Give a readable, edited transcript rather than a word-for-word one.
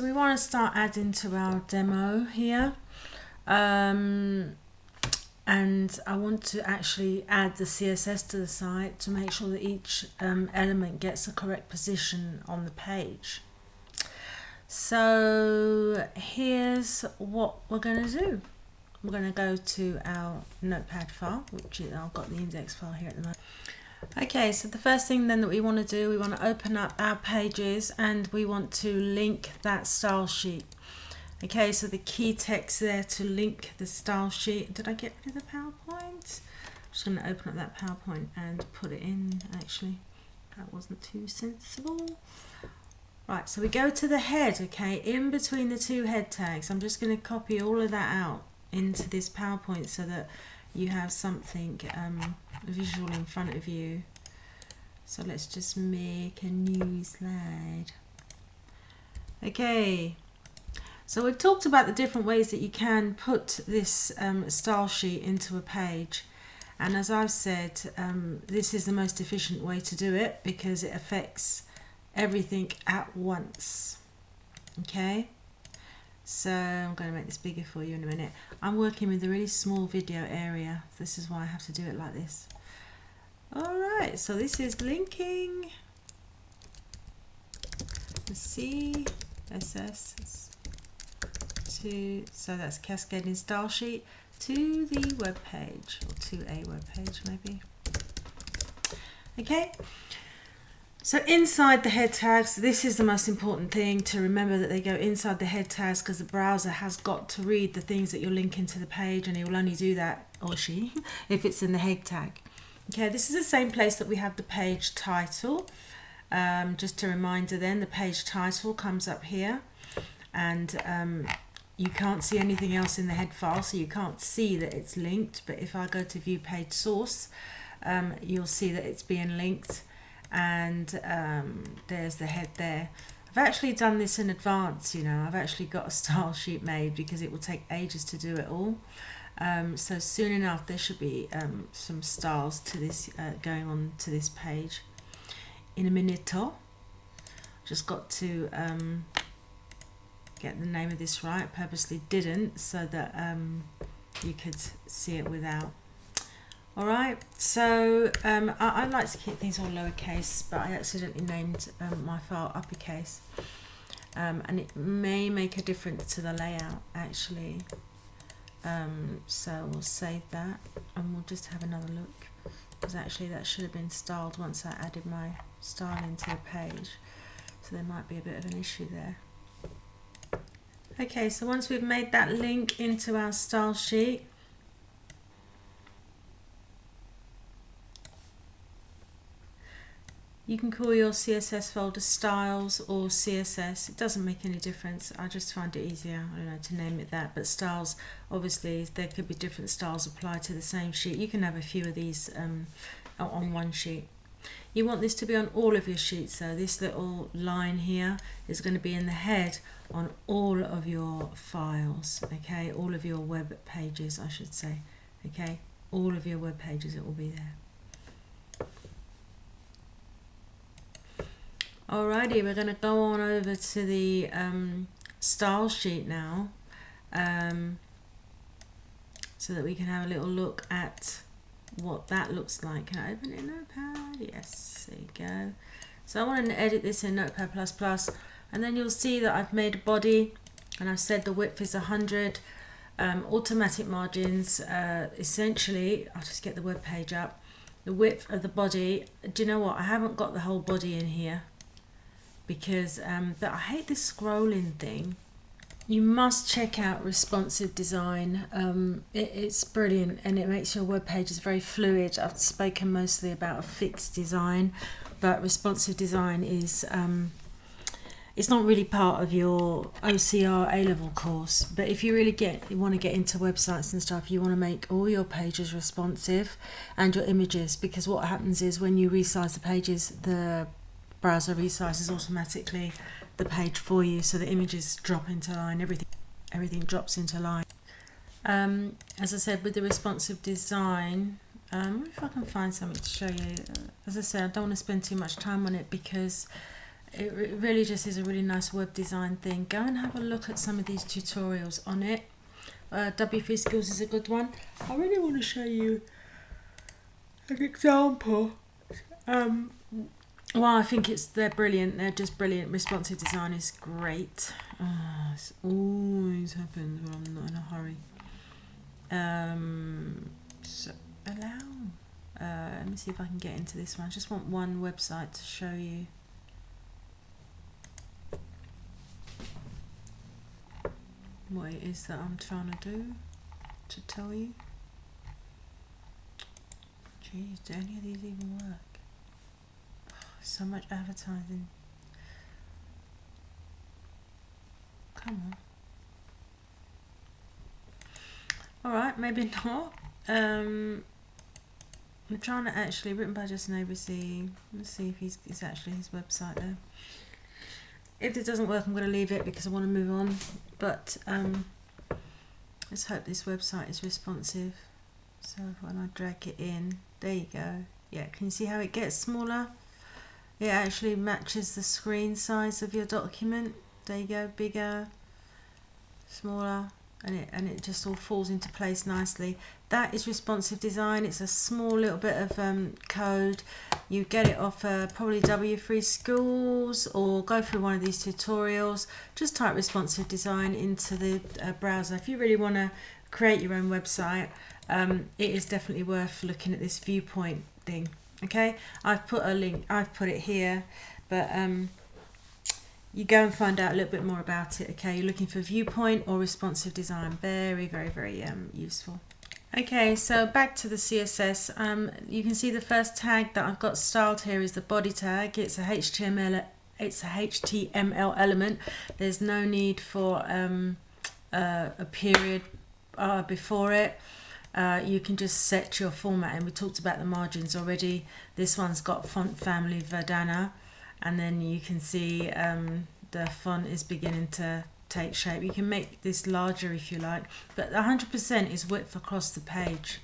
we want to start adding to our demo here. And I want to actually add the CSS to the site to make sure that each element gets the correct position on the page. So here's what we're going to do. We're going to go to our notepad file, which is, I've got the index file here at the moment. Okay, so the first thing then that we want to do, we want to open up our pages and we want to link that style sheet. Okay, so the key text there to link the style sheet. Did I get rid of the PowerPoint? I'm just going to open up that PowerPoint and put it in. Actually, that wasn't too sensible. Right, so we go to the head, okay, in between the two head tags. I'm just going to copy all of that out into this PowerPoint so that you have something visual in front of you. So let's just make a new slide. Okay, so we've talked about the different ways that you can put this style sheet into a page, and as I've said, this is the most efficient way to do it because it affects everything at once. Okay, so I'm going to make this bigger for you in a minute. I'm working with a really small video area. This is why I have to do it like this. Alright, so this is linking the CSS to, so that's cascading style sheet to the web page, or to a web page maybe. Okay. So inside the head tags, this is the most important thing to remember, that they go inside the head tags because the browser has got to read the things that you're linking to the page, and it will only do that, or she, if it's in the head tag. Okay, this is the same place that we have the page title. Just a reminder then, the page title comes up here, and you can't see anything else in the head file, so you can't see that it's linked, but if I go to view page source, you'll see that it's being linked. And there's the head there. I've actually done this in advance, you know, I've actually got a style sheet made because it will take ages to do it all. So soon enough there should be some styles to this going on to this page in a minuto. Just got to get the name of this right, purposely didn't, so that you could see it without. Alright, so I like to keep things all lowercase, but I accidentally named my file uppercase, and it may make a difference to the layout actually, so we'll save that and we'll just have another look, because actually that should have been styled once I added my styling to the page, so there might be a bit of an issue there. Okay, so once we've made that link into our style sheet, you can call your CSS folder styles or CSS, it doesn't make any difference. I just find it easier, I don't know, to name it that. But styles, obviously there could be different styles applied to the same sheet. You can have a few of these on one sheet. You want this to be on all of your sheets, so this little line here is going to be in the head on all of your files, okay, all of your web pages I should say, okay, all of your web pages, it will be there. Alrighty, we're going to go on over to the style sheet now, so that we can have a little look at what that looks like. Can I open it in Notepad? Yes, there you go. So I want to edit this in Notepad++, and then you'll see that I've made a body, and I've said the width is 100. Automatic margins, essentially, I'll just get the web page up. The width of the body, do you know what? I haven't got the whole body in here, because but I hate this scrolling thing. You must check out responsive design. It's brilliant, and it makes your web pages very fluid. I've spoken mostly about a fixed design, but responsive design is it's not really part of your OCR A-level course, but if you really want to get into websites and stuff, you want to make all your pages responsive and your images, because what happens is when you resize the pages, the browser resizes automatically the page for you, so the images drop into line, everything drops into line. As I said, with the responsive design, if I can find something to show you. As I said, I don't want to spend too much time on it because it really just is a really nice web design thing. Go and have a look at some of these tutorials on it. W3 Skills is a good one. I really want to show you an example. Well, I think they're brilliant. They're just brilliant. Responsive design is great. This always happens when I'm not in a hurry. So allow. Let me see if I can get into this one. I just want one website to show you. What it is that I'm trying to do, to tell you. Jeez, do any of these even work? So much advertising. Come on. Alright, maybe not. I'm trying to actually, written by Justin ABC. Let's see if it's actually his website there. If it doesn't work, I'm going to leave it because I want to move on. But let's hope this website is responsive. So when I drag it in, there you go. Yeah, can you see how it gets smaller? It actually matches the screen size of your document. There you go, bigger, smaller, and it just all falls into place nicely. That is responsive design. It's a small little bit of code. You get it off probably W3 Schools, or go through one of these tutorials. Just type responsive design into the browser. If you really want to create your own website, it is definitely worth looking at this viewpoint thing. Okay, I've put a link, I've put it here, but you go and find out a little bit more about it. Okay, you're looking for viewpoint or responsive design. Very, very, very useful. Okay, so back to the CSS. You can see the first tag that I've got styled here is the body tag. It's a HTML. It's a HTML element. There's no need for a period before it. You can just set your format, and we talked about the margins already. This one's got font family Verdana, and then you can see the font is beginning to take shape. You can make this larger if you like, but 100% is width across the page.